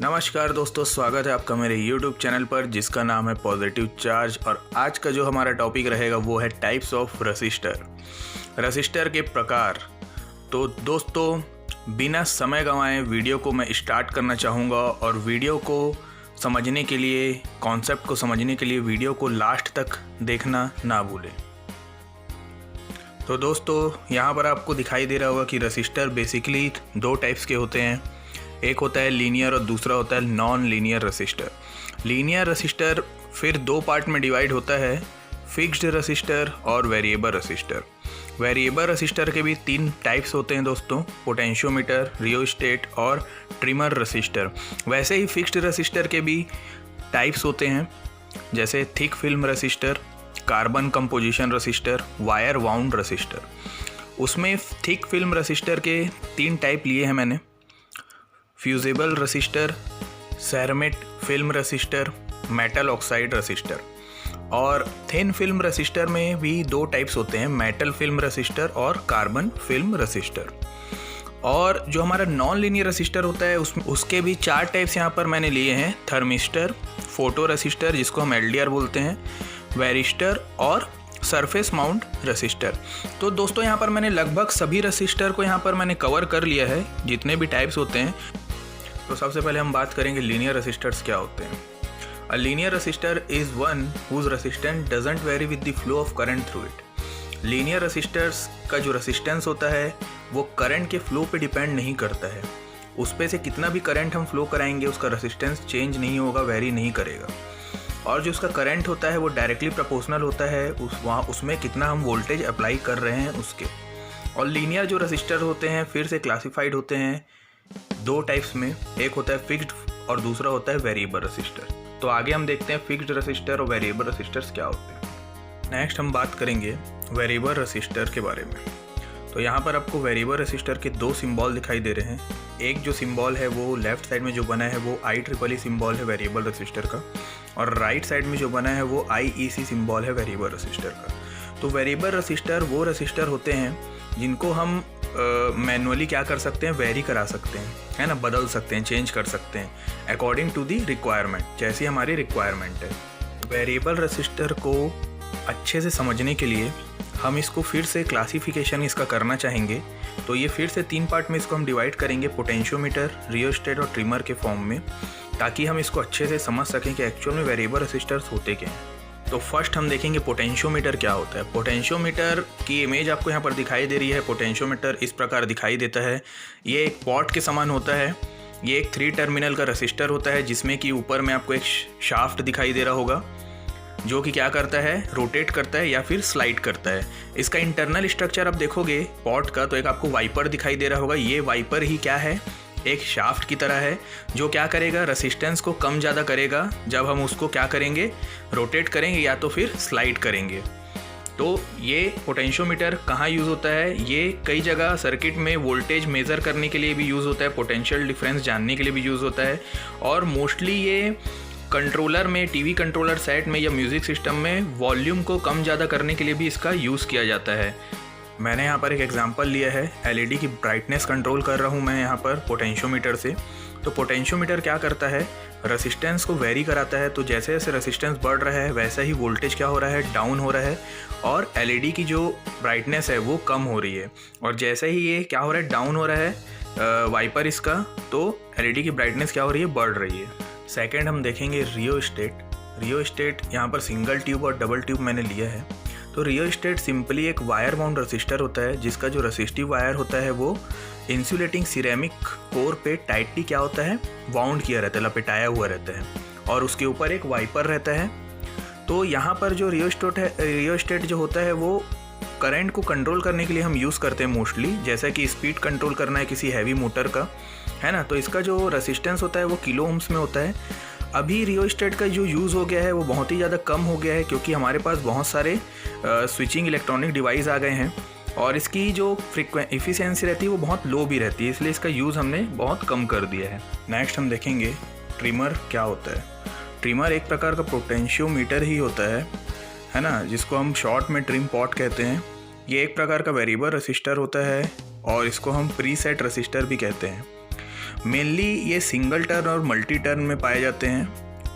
नमस्कार दोस्तों, स्वागत है आपका मेरे YouTube चैनल पर जिसका नाम है पॉजिटिव चार्ज। और आज का जो हमारा टॉपिक रहेगा वो है टाइप्स ऑफ रसिस्टर के प्रकार। तो दोस्तों बिना समय गंवाए वीडियो को मैं स्टार्ट करना चाहूँगा और वीडियो को समझने के लिए, कॉन्सेप्ट को समझने के लिए वीडियो को लास्ट तक देखना ना भूलें। तो दोस्तों यहाँ पर आपको दिखाई दे रहा होगा कि रसिस्टर बेसिकली दो टाइप्स के होते हैं। एक होता है लीनियर और दूसरा होता है non linear resistor. Linear resistor फिर दो पार्ट में डिवाइड होता है, फिक्स्ड रसिस्टर और वेरिएबल रसिस्टर। वेरिएबल रसिस्टर के भी तीन टाइप्स होते हैं दोस्तों, पोटेंशियोमीटर, रियोस्टेट और ट्रिमर रसिस्टर। वैसे ही फिक्स्ड रसिस्टर के भी टाइप्स होते हैं, जैसे thick film resistor, carbon composition resistor, wire wound resistor. उसमें थिक फिल्म रसिस्टर के तीन टाइप लिए हैं मैंने, fusible resistor, ceramic film resistor, metal oxide resistor. और थिन फिल्म रसिस्टर में भी दो टाइप्स होते हैं, मेटल फिल्म रसिस्टर और कार्बन फिल्म रसिस्टर। और जो हमारा नॉन लीनियर रसिस्टर होता है उसके भी चार टाइप्स यहाँ पर मैंने लिए हैं, थर्मिस्टर, फोटो रसिस्टर जिसको हम एलडीआर बोलते हैं, वेरिस्टर और सरफेस माउंट रसिस्टर। तो दोस्तों यहाँ पर मैंने लगभग सभी रसिस्टर को यहाँ पर मैंने कवर कर लिया है, जितने भी टाइप्स होते हैं। तो सबसे पहले हम बात करेंगे लीनियर रसिस्टर्स क्या होते हैं। A linear resistor is one whose resistance doesn't vary with the flow of current through it. Linear resistors का जो रेसिस्टेंस होता है वो करंट के फ्लो पे डिपेंड नहीं करता है। उस पे से कितना भी करंट हम फ्लो कराएंगे उसका रेसिस्टेंस चेंज नहीं होगा, वेरी नहीं करेगा। और जो उसका करंट होता है वो डायरेक्टली प्रोपोर्शनल होता है उसमें कितना हम वोल्टेज अप्लाई कर रहे हैं उसके। और लीनियर जो रसिस्टर होते हैं फिर से क्लासिफाइड होते हैं दो टाइप्स में, एक होता है फिक्स्ड और दूसरा होता है वेरिएबल रसिस्टर। तो आगे हम देखते हैं फिक्स्ड रसिस्टर और वेरिएबल रसिस्टर्स क्या होते हैं। नेक्स्ट हम बात करेंगे वेरिएबल रसिस्टर के बारे में। तो यहाँ पर आपको वेरिएबल रसिस्टर के दो सिंबल दिखाई दे रहे हैं। एक जो सिंबल है वो लेफ्ट साइड में जो बना है वो IEEE सिंबल है वेरिएबल रसिस्टर का, और राइट साइड में जो बना है वो IEC सिंबल है वेरिएबल रसिस्टर का। तो वेरिएबल रसिस्टर वो रसिस्टर होते हैं जिनको हम मैनुअली क्या कर सकते हैं, वेरी करा सकते हैं, है ना, बदल सकते हैं, चेंज कर सकते हैं अकॉर्डिंग टू दी रिक्वायरमेंट, जैसी हमारी रिक्वायरमेंट है। वेरिएबल रसिस्टर को अच्छे से समझने के लिए हम इसको फिर से क्लासिफिकेशन इसका करना चाहेंगे। तो ये फिर से तीन पार्ट में इसको हम डिवाइड करेंगे, पोटेंशियोमीटर, रियोस्टेट और ट्रिमर के फॉर्म में, ताकि हम इसको अच्छे से समझ सकें कि एक्चुअल में वेरिएबल रसिस्टर्स होते क्या हैं। तो फर्स्ट हम देखेंगे पोटेंशियोमीटर क्या होता है। पोटेंशियोमीटर की इमेज आपको यहाँ पर दिखाई दे रही है। पोटेंशियोमीटर इस प्रकार दिखाई देता है। ये एक पॉट के समान होता है। ये एक 3 टर्मिनल का रसिस्टर होता है जिसमें कि ऊपर में आपको एक शाफ्ट दिखाई दे रहा होगा जो कि क्या करता है, रोटेट करता है या फिर स्लाइड करता है। इसका इंटरनल स्ट्रक्चर आप देखोगे पॉट का तो एक आपको वाइपर दिखाई दे रहा होगा। ये वाइपर ही क्या है, एक शाफ्ट की तरह है जो क्या करेगा, रेसिस्टेंस को कम ज़्यादा करेगा जब हम उसको क्या करेंगे, रोटेट करेंगे या तो फिर स्लाइड करेंगे। तो ये पोटेंशियोमीटर कहाँ यूज़ होता है, ये कई जगह सर्किट में वोल्टेज मेज़र करने के लिए भी यूज़ होता है, पोटेंशियल डिफरेंस जानने के लिए भी यूज़ होता है। और मोस्टली ये कंट्रोलर में, टीवी कंट्रोलर सेट में या म्यूज़िक सिस्टम में वॉल्यूम को कम ज़्यादा करने के लिए भी इसका यूज़ किया जाता है। मैंने यहाँ पर एक एग्जांपल लिया है, LED की ब्राइटनेस कंट्रोल कर रहा हूँ मैं यहाँ पर पोटेंशियोमीटर से। तो पोटेंशियोमीटर क्या करता है, रेसिस्टेंस को वेरी कराता है। तो जैसे जैसे रेसिस्टेंस बढ़ रहा है वैसा ही वोल्टेज क्या हो रहा है, डाउन हो रहा है, और LED की जो ब्राइटनेस है वो कम हो रही है। और जैसे ही ये क्या हो रहा है, डाउन हो रहा है वाइपर इसका, तो LED की ब्राइटनेस क्या हो रही है, बढ़ रही है। सेकेंड हम देखेंगे रियोस्टेट। यहाँ पर सिंगल ट्यूब और डबल ट्यूब मैंने लिया है। तो रियोस्टेट सिंपली एक वायर वाउंड रसिस्टर होता है जिसका जो रेसिस्टिव वायर होता है वो इंसुलेटिंग सिरेमिक कोर पे टाइटली क्या होता है, वाउंड किया रहता है, लपेटाया हुआ रहता है, और उसके ऊपर एक वाइपर रहता है। तो यहाँ पर जो रियोस्टेट जो होता है वो करंट को कंट्रोल करने के लिए हम यूज़ करते हैं मोस्टली, जैसा कि स्पीड कंट्रोल करना है किसी हैवी मोटर का, है ना। तो इसका जो रेसिस्टेंस होता है वो किलो ओम्स में होता है। अभी रियोस्टेट का जो यूज़ हो गया है वो बहुत ही ज़्यादा कम हो गया है क्योंकि हमारे पास बहुत सारे स्विचिंग इलेक्ट्रॉनिक डिवाइस आ गए हैं और इसकी जो एफिशिएंसी रहती है वो बहुत लो भी रहती है, इसलिए इसका यूज़ हमने बहुत कम कर दिया है। नेक्स्ट हम देखेंगे ट्रिमर क्या होता है। ट्रिमर एक प्रकार का पोटेंशियोमीटर ही होता है ना, जिसको हम शॉर्ट में ट्रिम पॉट कहते हैं। ये एक प्रकार का वेरिएबल रसिस्टर होता है और इसको हम प्रीसेट रसिस्टर भी कहते हैं। मेनली ये सिंगल टर्न और मल्टी टर्न में पाए जाते हैं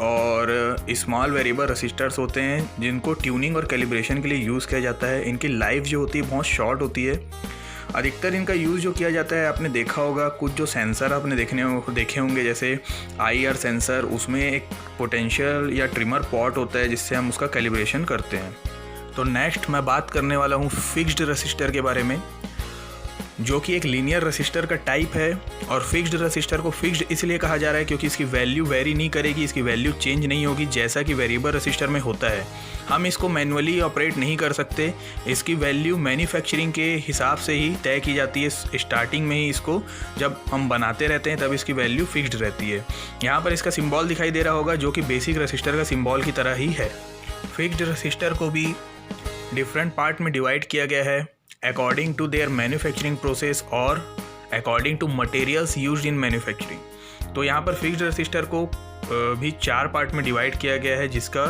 और स्मॉल वेरिएबल रसिस्टर्स होते हैं जिनको ट्यूनिंग और कैलिब्रेशन के लिए यूज़ किया जाता है। इनकी लाइफ जो होती है बहुत शॉर्ट होती है। अधिकतर इनका यूज़ जो किया जाता है, आपने देखा होगा कुछ जो सेंसर आपने देखे होंगे जैसे IR सेंसर, उसमें एक पोटेंशियल या ट्रिमर पॉट होता है जिससे हम उसका कैलिब्रेशन करते हैं। तो नेक्स्ट मैं बात करने वाला हूँ फिक्स्ड रसिस्टर के बारे में, जो कि एक लीनियर रसिस्टर का टाइप है। और फिक्स्ड रसिस्टर को फिक्स्ड इसलिए कहा जा रहा है क्योंकि इसकी वैल्यू वेरी नहीं करेगी, इसकी वैल्यू चेंज नहीं होगी जैसा कि वेरिएबल रसिस्टर में होता है। हम इसको मैनुअली ऑपरेट नहीं कर सकते, इसकी वैल्यू मैन्युफैक्चरिंग के हिसाब से ही तय की जाती है। स्टार्टिंग में ही इसको जब हम बनाते रहते हैं तब इसकी वैल्यू फिक्स्ड रहती है। यहाँ पर इसका सिंबल दिखाई दे रहा होगा जो कि बेसिक रसिस्टर का सिंबल की तरह ही है। फिक्स्ड रसिस्टर को भी डिफरेंट पार्ट में डिवाइड किया गया है according to their manufacturing process और according to materials used in manufacturing. तो यहाँ पर फिक्स्ड रसिस्टर को भी 4 पार्ट में डिवाइड किया गया है जिसका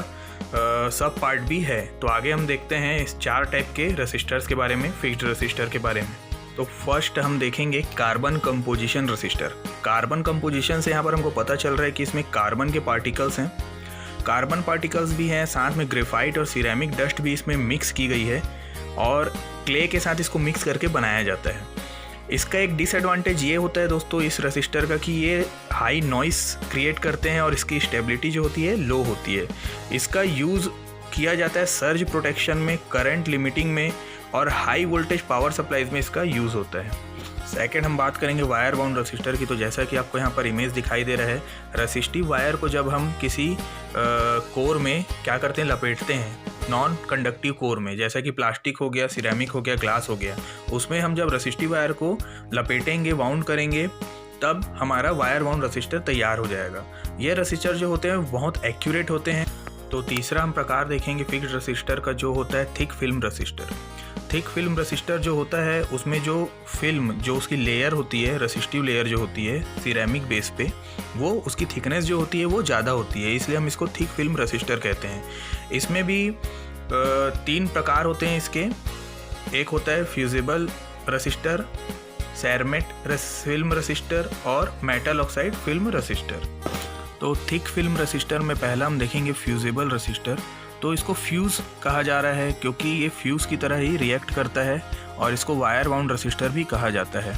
सब पार्ट भी है। तो आगे हम देखते हैं इस 4 टाइप के रसिस्टर्स के बारे में, फिक्स्ड रसिस्टर के बारे में। तो फर्स्ट हम देखेंगे carbon composition resistor. Carbon composition से यहाँ पर हमको पता चल रहा है कि इसमें कार्बन के पार्टिकल्स हैं, कार्बन पार्टिकल्स भी हैं, साथ में ग्रेफाइट और सिरेमिक डस्ट भी इसमें मिक्स की गई है और क्ले के साथ इसको मिक्स करके बनाया जाता है। इसका एक डिसएडवांटेज ये होता है दोस्तों इस रसिस्टर का कि ये हाई नॉइस क्रिएट करते हैं और इसकी स्टेबिलिटी जो होती है लो होती है। इसका यूज़ किया जाता है सर्ज प्रोटेक्शन में, करंट लिमिटिंग में और हाई वोल्टेज पावर सप्लाईज में इसका यूज़ होता है। सेकेंड हम बात करेंगे वायर बाउंड रसिस्टर की। तो जैसा कि आपको यहाँ पर इमेज दिखाई दे रहा है, रसिस्टिव वायर को जब हम किसी कोर में क्या करते हैं, लपेटते हैं नॉन कंडक्टिव कोर में, जैसा कि प्लास्टिक हो गया, सिरेमिक हो गया, ग्लास हो गया, उसमें हम जब रसिस्टिव वायर को लपेटेंगे, वाउंड करेंगे, तब हमारा वायर बाउंड रसिस्टर तैयार हो जाएगा। ये रसिस्टर जो होते हैं बहुत एक्यूरेट होते हैं। तो तीसरा हम प्रकार देखेंगे फिक्स्ड रसिस्टर का, जो होता है thick film resistor. Thick film resistor जो होता है उसमें जो फिल्म, जो उसकी लेयर होती है, रसिस्टिव लेयर जो होती है सिरेमिक बेस पे, वो उसकी थिकनेस जो होती है वो ज़्यादा होती है, इसलिए हम इसको थिक फिल्म रसिस्टर कहते हैं। इसमें भी 3 प्रकार होते हैं इसके। एक होता है फ्यूजिबल रसिस्टर, सैरमेट फिल्म रसिस्टर और मेटल ऑक्साइड फिल्म रसिस्टर। तो थिक फिल्म रसिस्टर में पहला हम देखेंगे फ्यूजिबल रसिस्टर। तो इसको फ्यूज़ कहा जा रहा है क्योंकि ये फ्यूज़ की तरह ही रिएक्ट करता है और इसको वायर बाउंड रसिस्टर भी कहा जाता है।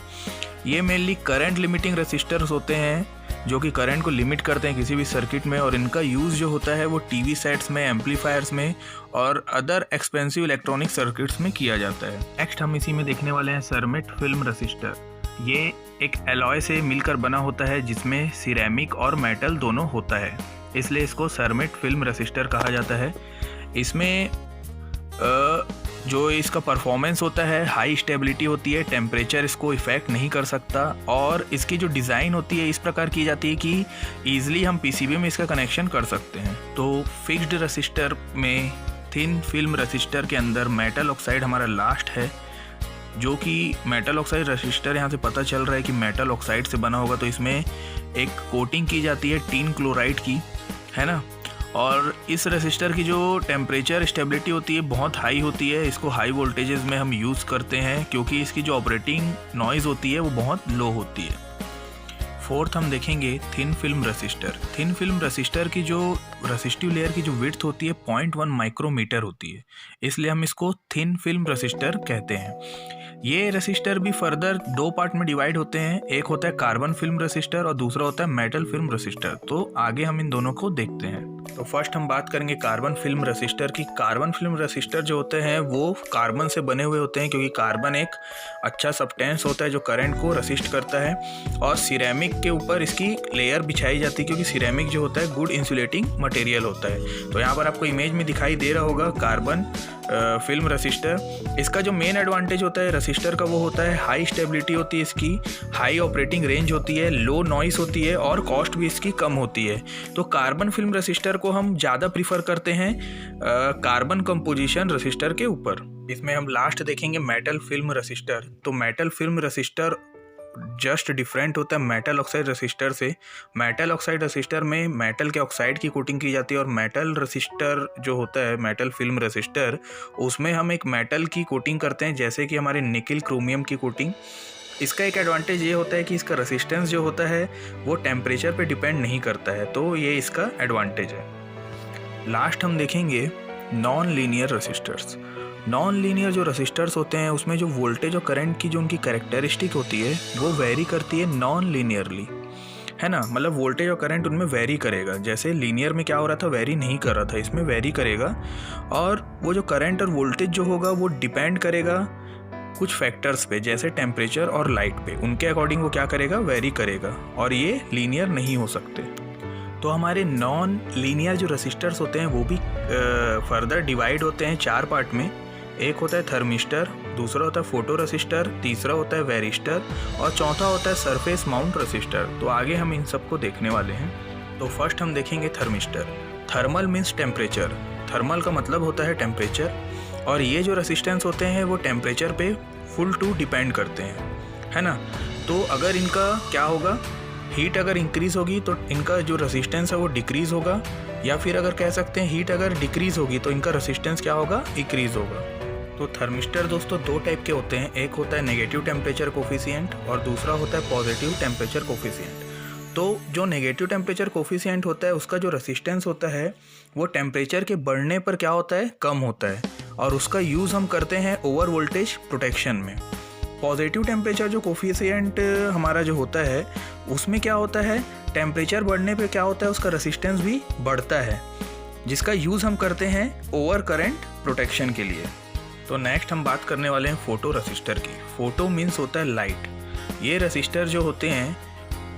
ये मेनली करंट लिमिटिंग रसिस्टर्स होते हैं जो कि करंट को लिमिट करते हैं किसी भी सर्किट में, और इनका यूज़ जो होता है वो टीवी सेट्स में, एम्पलीफायर्स में और अदर एक्सपेंसिव इलेक्ट्रॉनिक सर्किट्स में किया जाता है। नेक्स्ट हम इसी में देखने वाले हैं सरमेट फिल्म रसिस्टर। ये एक एलॉय से मिलकर बना होता है जिसमें सिरेमिक और मेटल दोनों होता है, इसलिए इसको सरमेट फिल्म रसिस्टर कहा जाता है। इसमें जो इसका परफॉर्मेंस होता है, हाई स्टेबिलिटी होती है, टेम्परेचर इसको इफ़ेक्ट नहीं कर सकता और इसकी जो डिज़ाइन होती है इस प्रकार की जाती है कि ईज़िली हम पीसीबी में इसका कनेक्शन कर सकते हैं। तो फिक्स्ड रसिस्टर में थिन फिल्म रसिस्टर के अंदर मेटल ऑक्साइड हमारा लास्ट है, जो कि मेटल ऑक्साइड रसिस्टर यहाँ से पता चल रहा है कि मेटल ऑक्साइड से बना होगा। तो इसमें एक कोटिंग की जाती है टिन क्लोराइड की, है ना। और इस रसिस्टर की जो टेम्परेचर स्टेबिलिटी होती है बहुत हाई होती है। इसको हाई वोल्टेजेस में हम यूज़ करते हैं क्योंकि इसकी जो ऑपरेटिंग नॉइज़ होती है वो बहुत लो होती है। फोर्थ हम देखेंगे thin film resistor. Thin film resistor की जो रसिस्टिव लेयर की जो विड्थ होती है 0.1 माइक्रोमीटर होती है, इसलिए हम इसको थिन फिल्म रसिस्टर कहते हैं। ये रसिस्टर भी फर्दर 2 पार्ट में डिवाइड होते हैं, एक होता है कार्बन फिल्म रसिस्टर और दूसरा होता है मेटल फिल्म रसिस्टर। तो आगे हम इन दोनों को देखते हैं। तो फर्स्ट हम बात करेंगे कार्बन फिल्म रसिस्टर की। कार्बन फिल्म रसिस्टर जो होते हैं वो कार्बन से बने हुए होते हैं क्योंकि कार्बन एक अच्छा सब्सटेंस होता है जो करंट को रसिस्ट करता है, और सिरेमिक के ऊपर इसकी लेयर बिछाई जाती है क्योंकि सिरेमिक जो होता है गुड इंसुलेटिंग मटेरियल होता है। तो यहाँ पर आपको इमेज में दिखाई दे रहा होगा कार्बन फिल्म रसिस्टर। इसका जो मेन एडवांटेज होता है रसिस्टर का वो होता है हाई स्टेबिलिटी होती है इसकी, हाई ऑपरेटिंग रेंज होती है, लो नॉइस होती है और कॉस्ट भी इसकी कम होती है। तो कार्बन फिल्म रसिस्टर को हम ज़्यादा प्रीफर करते हैं कार्बन कंपोजिशन रसिस्टर के ऊपर। इसमें हम लास्ट देखेंगे मेटल फिल्म रसिस्टर। तो metal film resistor just different होता है मेटल ऑक्साइड रसिस्टर से। मेटल ऑक्साइड रसिस्टर में मेटल के ऑक्साइड की कोटिंग की जाती है और मेटल रसिस्टर जो होता है मेटल फिल्म रसिस्टर, उसमें हम एक मेटल की कोटिंग करते हैं जैसे कि हमारे निकिल क्रोमियम की कोटिंग। इसका एक एडवांटेज ये होता है कि इसका रेसिस्टेंस जो होता है वो टेम्परेचर पे डिपेंड नहीं करता है, तो ये इसका एडवांटेज है। लास्ट हम देखेंगे non linear resistors. Non linear जो रेसिस्टर्स होते हैं उसमें जो वोल्टेज और करंट की जो उनकी कैरेक्टरिस्टिक होती है वो वेरी करती है नॉन लीनियरली, है ना। मतलब वोल्टेज और करंट उनमें वेरी करेगा। जैसे लीनियर में क्या हो रहा था, वेरी नहीं कर रहा था, इसमें वेरी करेगा। और वो जो करंट और वोल्टेज जो होगा वो डिपेंड करेगा कुछ फैक्टर्स पे, जैसे टेम्परेचर और लाइट पे। उनके अकॉर्डिंग वो क्या करेगा, वेरी करेगा, और ये लीनियर नहीं हो सकते। तो हमारे नॉन लीनियर जो रेसिस्टर्स होते हैं वो भी फर्दर डिवाइड होते हैं 4 पार्ट में। एक होता है थर्मिस्टर, दूसरा होता है फोटो रेसिस्टर, तीसरा होता है वेरिस्टर और चौथा होता है सरफेस माउंट रेसिस्टर। तो आगे हम इन सबको देखने वाले हैं। तो फर्स्ट हम देखेंगे thermistor. Thermal means temperature, thermal का मतलब होता है टेम्परेचर, और ये जो रेसिस्टेंस होते हैं वो टेम्परेचर पे फुल टू डिपेंड करते हैं, है ना। तो अगर इनका क्या होगा, हीट अगर इंक्रीज़ होगी तो इनका जो रेसिस्टेंस है वो डिक्रीज़ होगा, या फिर अगर कह सकते हैं हीट अगर डिक्रीज़ होगी तो इनका रेसिस्टेंस क्या होगा, इंक्रीज़ होगा। तो थर्मिस्टर दोस्तों 2 टाइप के होते हैं, एक होता है नेगेटिव टेम्परेचर कोफिशिएंट और दूसरा होता है पॉजिटिव टेम्परेचर कोफिशिएंट। तो जो नेगेटिव टेम्परेचर कोफिशिएंट होता है उसका जो रेसिस्टेंस होता है वो टेम्परेचर के बढ़ने पर क्या होता है, कम होता है, और उसका यूज़ हम करते हैं ओवर वोल्टेज प्रोटेक्शन में। पॉजिटिव टेम्परेचर जो कोफिशिएंट हमारा जो होता है उसमें क्या होता है, टेम्परेचर बढ़ने पे क्या होता है, उसका रेसिस्टेंस भी बढ़ता है, जिसका यूज़ हम करते हैं ओवर करंट प्रोटेक्शन के लिए। तो नेक्स्ट हम बात करने वाले हैं फोटो रेसिस्टर की। फोटो मीन्स होता है लाइट। ये रेसिस्टर जो होते हैं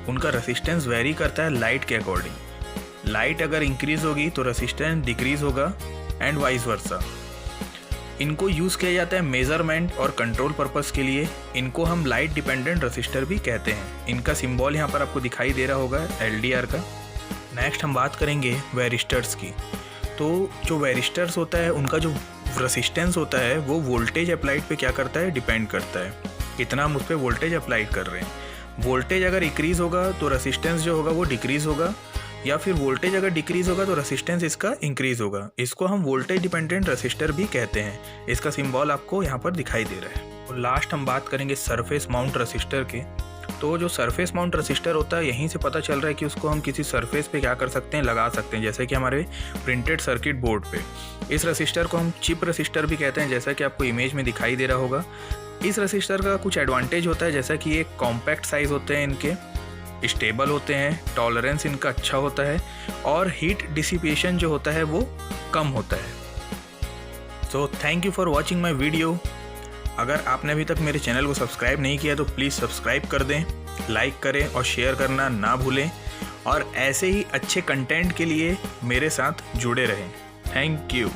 उनका रेसिस्टेंस वेरी करता है लाइट के अकॉर्डिंग। लाइट अगर इंक्रीज़ होगी तो रेसिस्टेंस डिक्रीज़ होगा एंड वाइस वर्सा। इनको यूज़ किया जाता है मेज़रमेंट और कंट्रोल पर्पस के लिए। इनको हम लाइट डिपेंडेंट रेसिस्टर भी कहते हैं। इनका सिंबल यहाँ पर आपको दिखाई दे रहा होगा LDR का। नेक्स्ट हम बात करेंगे वेरिस्टर्स की। तो जो वेरिस्टर्स होता है उनका जो रेसिस्टेंस होता है वो वोल्टेज अप्लाइड पे क्या करता है, डिपेंड करता है, कितना हम उस पर वोल्टेज अप्लाइड कर रहे हैं। वोल्टेज अगर इंक्रीज़ होगा तो रेसिस्टेंस जो होगा वो डिक्रीज़ होगा, या फिर वोल्टेज अगर डिक्रीज़ होगा तो रेसिस्टेंस इसका इंक्रीज़ होगा। इसको हम वोल्टेज डिपेंडेंट रेसिस्टर भी कहते हैं। इसका सिंबल आपको यहाँ पर दिखाई दे रहा है। और लास्ट हम बात करेंगे सरफेस माउंट रेसिस्टर के। तो जो सरफेस माउंट रेसिस्टर होता है यहीं से पता चल रहा है कि उसको हम किसी सरफेस पे क्या कर सकते हैं, लगा सकते हैं, जैसे कि हमारे प्रिंटेड सर्किट बोर्ड पे। इस रेसिस्टर को हम चिप रेसिस्टर भी कहते हैं, जैसा कि आपको इमेज में दिखाई दे रहा होगा। इस रेसिस्टर का कुछ एडवांटेज होता है, जैसा कि ये कॉम्पैक्ट साइज़ होते हैं इनके, स्टेबल होते हैं, टॉलरेंस इनका अच्छा होता है, और हीट डिसिपेशन जो होता है वो कम होता है। So thank you for watching my video. अगर आपने अभी तक मेरे चैनल को सब्सक्राइब नहीं किया तो प्लीज़ सब्सक्राइब कर दें, लाइक करें और शेयर करना ना भूलें, और ऐसे ही अच्छे कंटेंट के लिए मेरे साथ जुड़े रहें। Thank you.